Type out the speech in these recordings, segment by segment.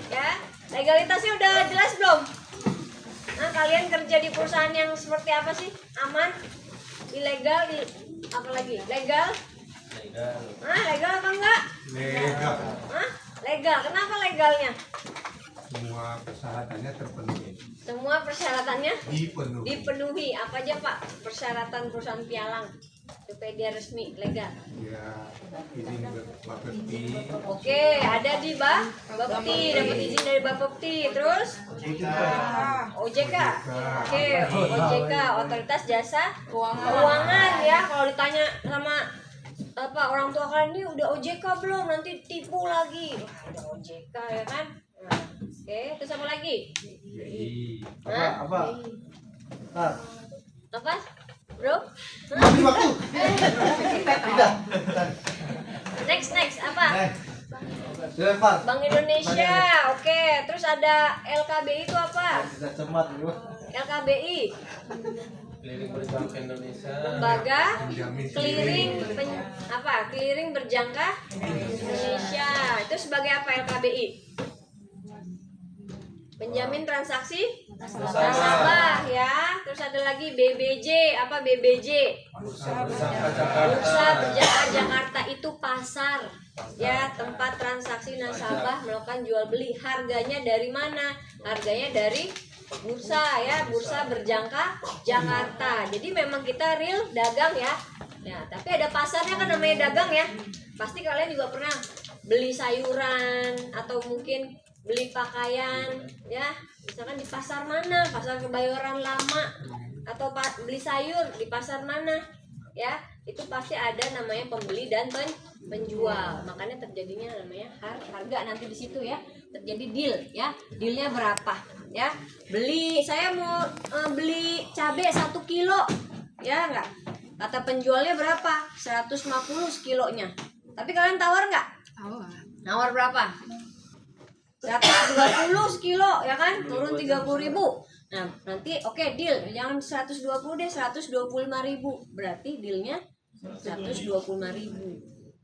Ya, legalitasnya udah jelas belum? Nah, kalian kerja di perusahaan yang seperti apa sih? Aman? Ilegal? Apa lagi? Legal? Legal apa enggak? Legal. Legal. Kenapa legalnya? Semua persyaratannya terpenuhi. Semua persyaratannya Dipenuhi. dipenuhi. Apa aja Pak persyaratan perusahaan pialang supaya dia resmi legal? Ya, izin Bapepti. Oke, ada di Bapepti, dapat izin dari Bapepti. Terus OJK. Oke, OJK, Otoritas Jasa Keuangan ya. Kalau ditanya sama apa orang tua kalian ini udah OJK belum? Nanti tipu lagi. Wah, udah OJK ya kan? Nah, oke, terus apa lagi? Apa? Apa? Bro? Habis waktu. Next apa? Dilempar. Bank Indonesia. Oke, terus ada LKBI itu apa? Sudah cermat lu. LKBI Keliling Berjangka Indonesia. Lembaga Penjamin clearing clearing berjangka Indonesia. Itu sebagai apa LKBI? Penjamin transaksi nasabah ya. Terus ada lagi BBJ. Apa BBJ? Bursa Berjangka Bursa Jakarta. Berjangka Jakarta itu pasar ya, tempat transaksi nasabah melakukan jual beli. Harganya dari mana? Harganya dari bursa ya, Bursa Berjangka Jakarta. Jadi memang kita real dagang ya. Nah, tapi ada pasarnya kan namanya dagang ya. Pasti kalian juga pernah beli sayuran atau mungkin beli pakaian ya, misalkan di pasar mana, pasar Kebayoran Lama, atau beli sayur di pasar mana ya, itu pasti ada namanya pembeli dan penjual. Makanya terjadinya namanya harga nanti di situ ya, terjadi deal ya. Dealnya berapa ya? Saya mau beli cabai 1 kilo ya, enggak, kata penjualnya berapa? 150 sekilonya. Tapi kalian tawar nggak? Nawar berapa? 120 sekilo ya kan, turun 30.000. Nah nanti oke, deal, jangan 120 deh, 125.000. Berarti dealnya 125.000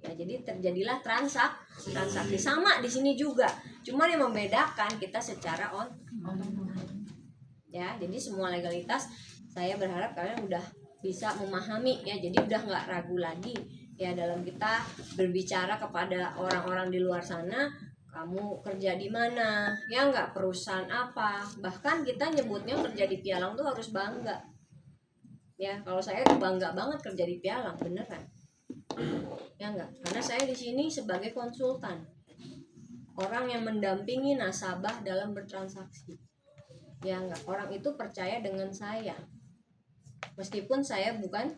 ya. Jadi terjadilah transaksi sama di sini juga, cuman yang membedakan kita secara online ya. Jadi semua legalitas saya berharap kalian udah bisa memahami ya. Jadi udah nggak ragu lagi ya dalam kita berbicara kepada orang-orang di luar sana. Kamu kerja di mana? Ya enggak, perusahaan apa? Bahkan kita nyebutnya kerja di pialang tuh harus bangga. Ya, kalau saya bangga banget kerja di pialang, beneran. Ya enggak, karena saya di sini sebagai konsultan. Orang yang mendampingi nasabah dalam bertransaksi. Ya enggak, orang itu percaya dengan saya. Meskipun saya bukan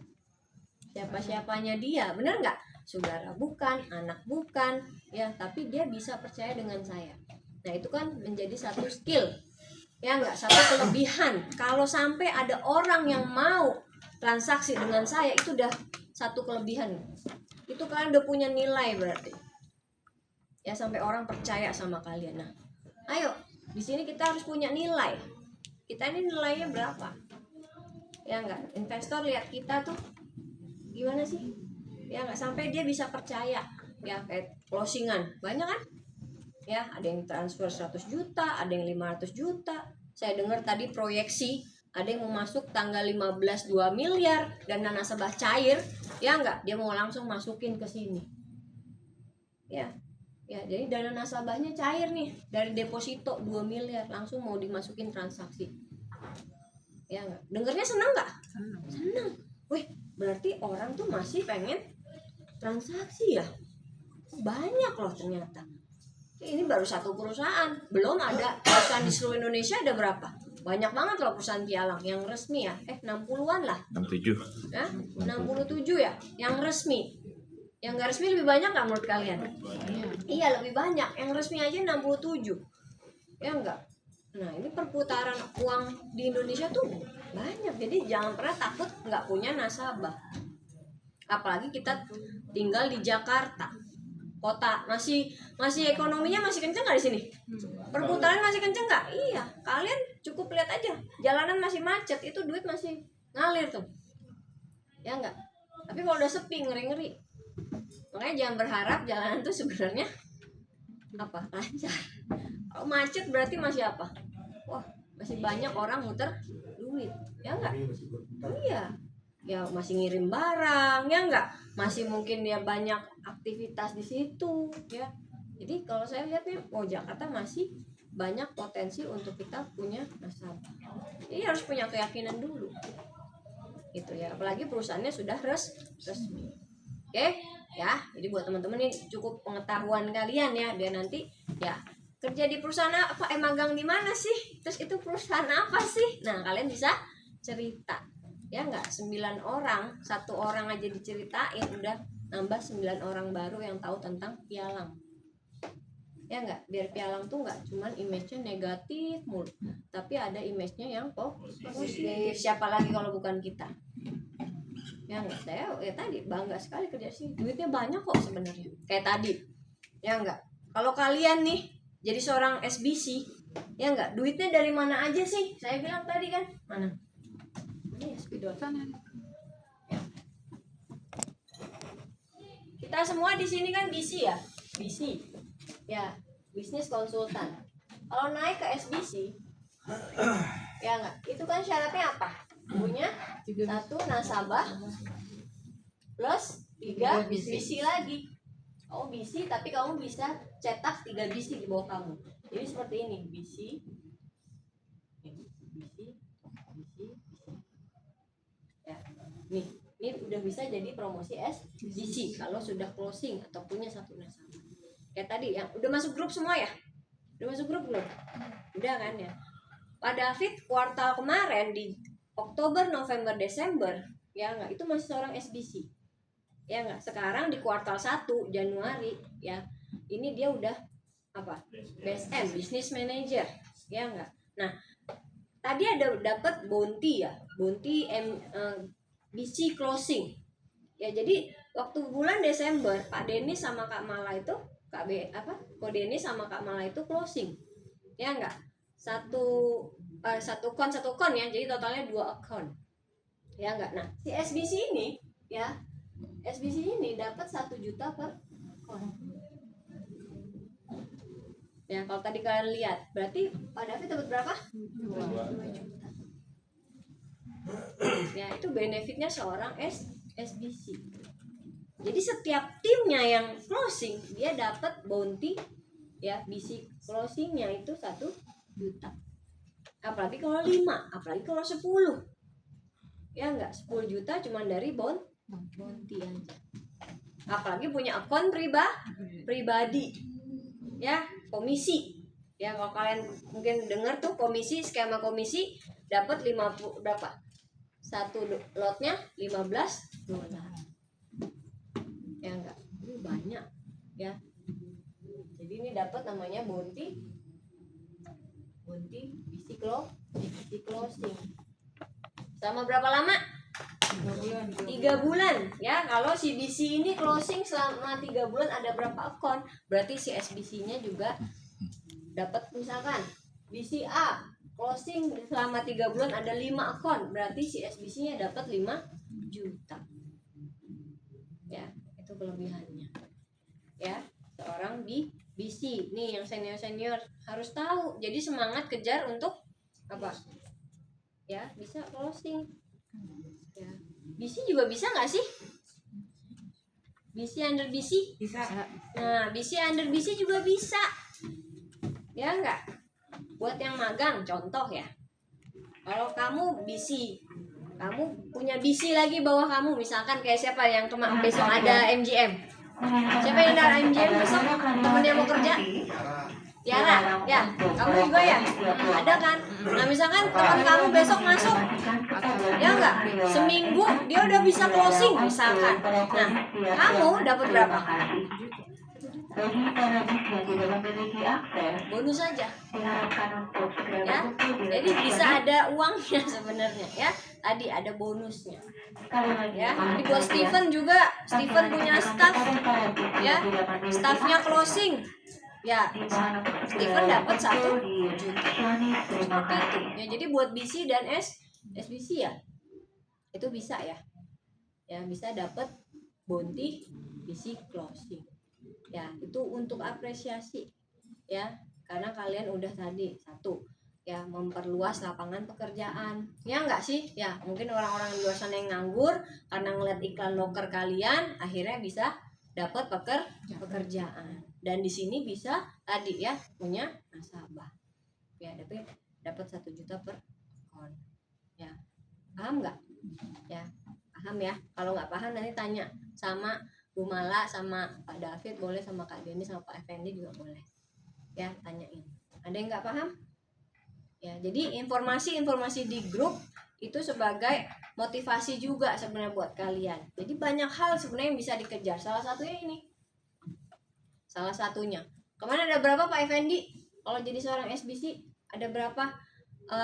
siapa-siapanya dia, bener enggak? Saudara bukan, anak bukan, ya, tapi dia bisa percaya dengan saya. Nah itu kan menjadi satu skill, ya enggak, satu kelebihan. Kalau sampai ada orang yang mau transaksi dengan saya, itu udah satu kelebihan. Itu kalian udah punya nilai berarti. Ya sampai orang percaya sama kalian. Nah, ayo di sini kita harus punya nilai. Kita ini nilainya berapa? Ya enggak, investor lihat kita tuh gimana sih? Ya nggak, sampai dia bisa percaya ya. Kayak closingan banyak kan ya, ada yang transfer 100 juta, ada yang 500 juta. Saya dengar tadi proyeksi ada yang mau masuk tanggal 15 2 miliar dan nasabah cair ya nggak, dia mau langsung masukin ke sini ya. Jadi dana nasabahnya cair nih, dari deposito 2 miliar langsung mau dimasukin transaksi ya nggak. Dengernya seneng nggak? Seneng. Wih, berarti orang tuh masih pengen transaksi ya, banyak loh ternyata. Ini baru satu perusahaan, belum ada perusahaan di seluruh Indonesia. Ada berapa? Banyak banget loh perusahaan pialang yang resmi ya. 60-an lah. 67. Ya, 67 ya yang resmi. Yang nggak resmi lebih banyak nggak menurut kalian? Iya, lebih banyak. Yang resmi aja 67. Ya enggak? Nah ini perputaran uang di Indonesia tuh banyak. Jadi jangan pernah takut nggak punya nasabah. Apalagi kita tinggal di Jakarta, kota masih ekonominya masih kenceng nggak di sini? Perputaran masih kenceng nggak? Iya, kalian cukup lihat aja, jalanan masih macet, itu duit masih ngalir tuh, ya nggak? Tapi kalau udah sepi, ngeri-ngeri. Makanya jangan berharap jalanan tuh sebenarnya apa lancar. Kalau macet berarti masih apa? Wah, masih banyak orang muter duit, ya enggak? Iya, ya masih ngirim barang, ya enggak? Masih mungkin dia banyak aktivitas di situ, ya. Jadi kalau saya lihatnya, oh Jakarta masih banyak potensi untuk kita punya nasabah. Jadi harus punya keyakinan dulu, gitu ya. Apalagi perusahaannya sudah resmi. Oke, ya. Jadi buat teman-teman ini cukup pengetahuan kalian ya, biar nanti ya kerja di perusahaan apa, magang di mana sih? Terus itu perusahaan apa sih? Nah, kalian bisa cerita. Ya enggak, 9 orang, 1 orang aja diceritain udah nambah 9 orang baru yang tahu tentang pialang. Ya enggak, biar pialang tuh enggak cuman image-nya negatif mulu, tapi ada image-nya yang positif. Siapa lagi kalau bukan kita? Ya enggak, saya ya tadi bangga sekali kerja sini. Duitnya banyak kok sebenarnya. Kayak tadi. Ya enggak. Kalau kalian nih jadi seorang SBC, ya enggak, duitnya dari mana aja sih? Saya bilang tadi kan, mana? Ini spidol sana. Ya. Kita semua di sini kan BC ya, BC. Ya, bisnis konsultan. Kalau naik ke SBC, ya enggak, itu kan syaratnya apa? Punya 1 nasabah plus 3 BC lagi. Oh BC, tapi kamu bisa cetak 3 BC di bawah kamu. Jadi seperti ini, BC, BC. Ya, nih, ini udah bisa jadi promosi SBC kalau sudah closing atau punya 1 nasabah. Kayak tadi yang udah masuk grup semua ya? Udah masuk grup belum? Udah kan ya? Pak David kuartal kemarin di Oktober, November, Desember, ya enggak, itu masih seorang SBC. Ya enggak, sekarang di kuartal 1 Januari ya, ini dia udah apa? BSM, Business Manager. Ya enggak. Nah, tadi ada dapat bounty ya, bounty BC closing. Ya jadi waktu bulan Desember Pak Denny sama Kak Mala itu Ko Denny sama Kak Mala itu closing. Ya enggak? Satu kon ya, jadi totalnya 2 account. Ya enggak. Nah, si SBC ini ya, SBC ini dapat 1 juta per kon. Ya, kalau tadi kalian lihat, berarti Pak David dapat berapa? 2 juta. Ya, itu benefitnya seorang SBC. Jadi setiap timnya yang closing, dia dapat bounty ya, BC closingnya itu 1 juta. Apalagi kalau 5, apalagi kalau 10. Ya enggak, 10 juta cuma dari bounty aja. Apalagi punya akun pribadi. Ya, komisi. Ya, kalau kalian mungkin dengar tuh komisi, skema komisi dapat 50 berapa? 1 lotnya $15. Ya enggak, ini banyak ya. Jadi ini dapat namanya bounty BC closing. Selama berapa lama? 3 bulan ya. Kalau si BC ini closing selama 3 bulan, ada berapa akun? Berarti si SBC-nya juga dapat, misalkan BC A closing selama 3 bulan ada 5 akun, berarti si SBC-nya dapat 5 juta. Ya, itu kelebihannya. Ya, seorang di BC nih yang senior harus tahu. Jadi semangat kejar untuk apa? Ya, bisa closing. Ya. BC juga bisa nggak sih? BC under BC? Bisa. Nah, BC under BC juga bisa. Ya enggak? Buat yang magang, contoh ya. Kalau kamu BC, kamu punya BC lagi bawah kamu, misalkan kayak siapa yang besok ada MGM? Siapa yang ada MGM besok? Temennya mau kerja? Tiara, ya, kamu juga ya? Ada kan? Nah, misalkan teman kamu besok masuk, ya enggak? Seminggu dia udah bisa closing misalkan. Nah, kamu dapat berapa? Bonus aja. Ya, jadi bisa ada uangnya sebenarnya ya. Tadi ada bonusnya. Ya, jadi buat Steven juga, Steven punya staff, ya, staffnya closing. Ya, Steven dapat 1 juta. Seperti itu. Ya, jadi buat BC dan SBC ya, itu bisa ya. Ya, bisa dapat bounty BC closing. Ya, itu untuk apresiasi ya, karena kalian udah tadi satu ya memperluas lapangan pekerjaan, ya enggak sih? Ya mungkin orang-orang di luar sana yang nganggur karena ngeliat iklan loker kalian akhirnya bisa dapat pekerjaan, dan di sini bisa tadi ya punya nasabah ya, dapat 1 juta per akun ya. Paham nggak? Ya paham ya. Kalau nggak paham nanti tanya sama Bu Mala, sama Pak David boleh, sama Kak Denny, sama Pak Effendi juga boleh ya, tanyain. Ada yang nggak paham? Ya, jadi informasi di grup itu sebagai motivasi juga sebenarnya buat kalian. Jadi banyak hal sebenarnya yang bisa dikejar. Salah satunya ini. Salah satunya. Kemarin ada berapa Pak Effendi? Kalau jadi seorang SBC ada berapa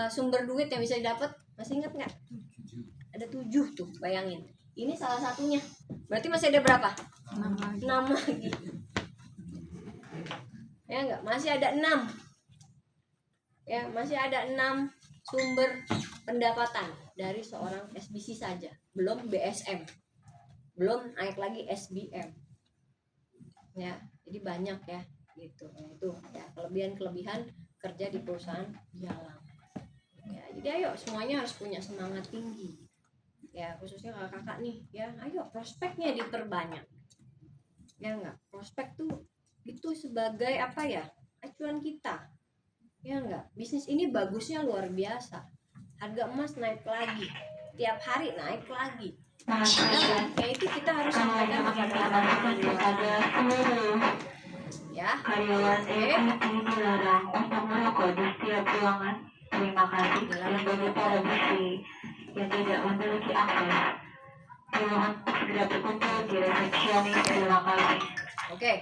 sumber duit yang bisa didapat? Masih ingat nggak? Ada 7 tuh, bayangin. Ini salah satunya. Berarti masih ada berapa? 6 lagi. Ya enggak? Masih ada 6. Ya, masih ada 6 sumber pendapatan dari seorang SBC saja, belum BSM, belum naik lagi SBM. Ya, jadi banyak ya gitu. Nah, itu ya kelebihan kerja di perusahaan jalan. Ya, jadi ayo semuanya harus punya semangat tinggi. Ya, khususnya kakak-kakak nih, ya, ayo prospeknya diperbanyak. Ya enggak? Prospek tuh itu sebagai apa ya? Acuan kita. Ya enggak, bisnis ini bagusnya luar biasa. Harga emas naik lagi, tiap hari naik lagi. Ya itu kita harus sampaikan kepada ya. Karyawan dilarang untuk merokok di setiap ruangan. Terima kasih. Dan bagi para bukti yang tidak memiliki akses, tolong segera berkumpul di resepsionis. Terima kasih. Oke.